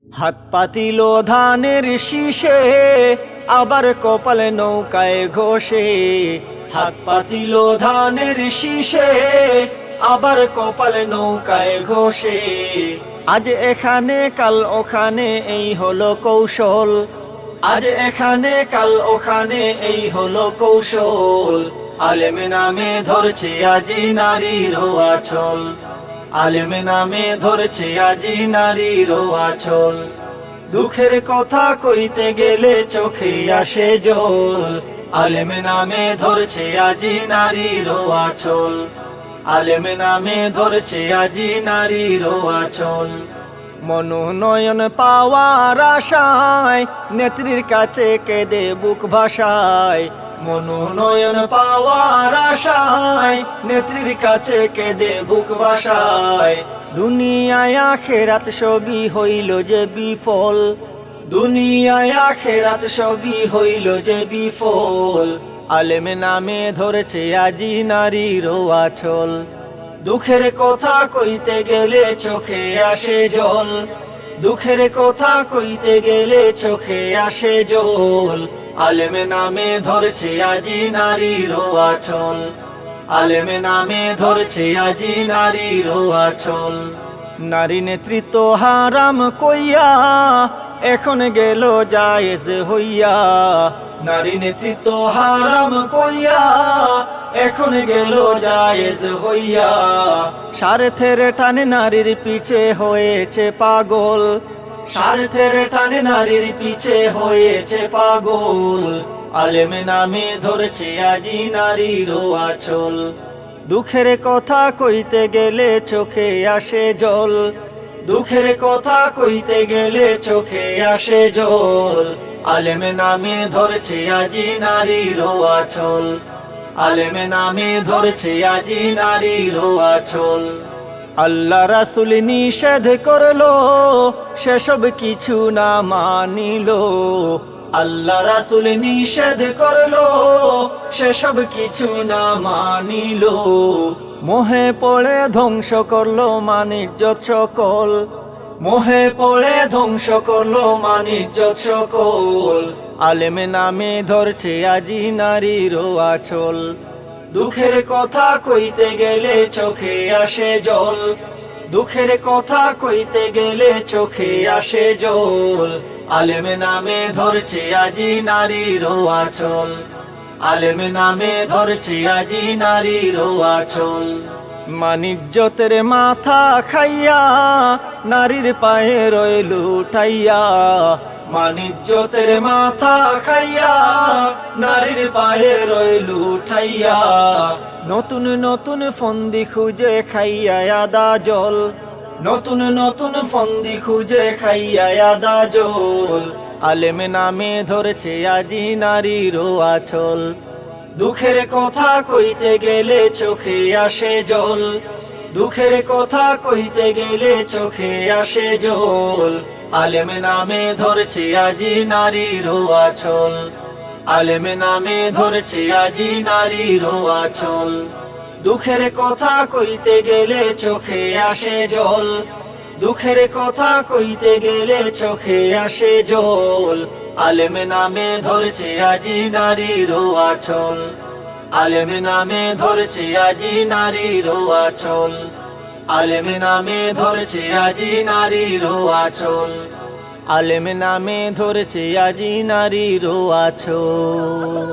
হাত পাতিল ধানের শীষে, আবার কপালে নৌকায় ঘষে। হাত পাতিল ধানের শীষে, আবার কপালে নৌকায় ঘষে। আজ এখানে কাল ওখানে এই হলো কৌশল, আজ এখানে কাল ওখানে এই হলো কৌশল। আলেমে নামে ধরছে আজি নারীর আঁচল, আলেমে নামে ধরছে আজি নারীর আঁচল। দুঃখের কথা কইতে গেলে চোখে আসে জল, আলেমে নামে ধরছে আজি নারীর আঁচল, আলেমে নামে ধরছে আজি নারীর আঁচল। মনোনয়ন পাওয়ার আশায় নেত্রীর কাছে কেঁদে বুক ভাসায়, মনোনয়ন পাওয়ার আশায় নেত্রীর কাছে কেঁদে বুক ভাসায়। দুনিয়ায় আখেরাত সবই হইল যে বিফল, দুনিয়ায় আখেরাত সবই হইল যে বিফল। আলেমে নামে ধরছে আজি নারীর আঁচল, দুঃখের কথা কইতে গেলে চোখে আসে জল, দুঃখের কথা কইতে গেলে চোখে আসে জল। আলেমে নামে ধরছে আজি নারীর আঁচল, আলেমে নামে ধরছে আজি নারীর আঁচল। নারী নেতৃত্ব হারাম কইয়া এখন গেল জায়েজ হইয়া, নারী নেতৃত্ব হারাম কইয়া এখন গেল জায়েজ হইয়া। স্বার্থের টানে নারীর পিছে হয়েছে পাগল, স্বার্থের টানে নারীর পিছে হয়েছে পাগল। আলেমে নামে ধরছে আজি নারীর আঁচল, দুঃখের কথা কইতে গেলে চোখে আসে জল, দুঃখের কথা কইতে গেলে চোখে আসে জল। আলেমে নামে ধরছে আজি নারীর আঁচল, আলেমে নামে ধরছে আজি নারীর আঁচল। আল্লাহ রাসূল নিষেধ করলো সেসব কিছু না মানিল, আল্লাহ রাসূল নিষেধ করলো সেসব কিছু না মানিল। মোহে পড়ে ধ্বংস করলো মানিজ্যত সকল, মোহে পড়ে ধ্বংস করলো মানিজ্যত সকল। আলেমে নামে ধরছে আজি নারীর আঁচল, দুঃখের কথা কইতে গেলে চোখে আসে জল, দুঃখের কথা কইতে গেলে চোখে আসে জল। আলেমে নামে ধরছে আজি নারীর আঁচল, আলেমে নামে ধরছে আজি নারীর আঁচল। মানিজ্যতের মাথা খাইয়া নারীর পায়ে রইল উঠাইয়া, মানিজ্যতের মাথা খাইয়া নারীর পায়ে রইল উঠাইয়া। নতুন নতুন ফন্দি খুঁজে খাইয়া আদা জল, নতুন নতুন ফন্দি খুঁজে খাইয়া আদা জল। আলেমে নামে ধরছে আজি নারীর আঁচল, দুঃখের কথা কইতে গেলে চোখে আসে জল, দুঃখের কথা কইতে গেলে চোখে আসে জল। আলেমে নামে ধরছে আজি নারীর আঁচল, আলেমে নামে ধরছে আজি নারীর আঁচল। দুঃখের কথা কইতে গেলে চোখে আসে জল, দুঃখের কথা কইতে গেলে চোখে আসে জল। আলেমে নামে ধরছে আজি নারীর আঁচল, আলেমে নামে ধরছে আজি নারীর আঁচল, আলেমে নামে ধরছে আজি নারীর আঁচল, আলেমে নামে ধরছে আজি নারীর আঁচল।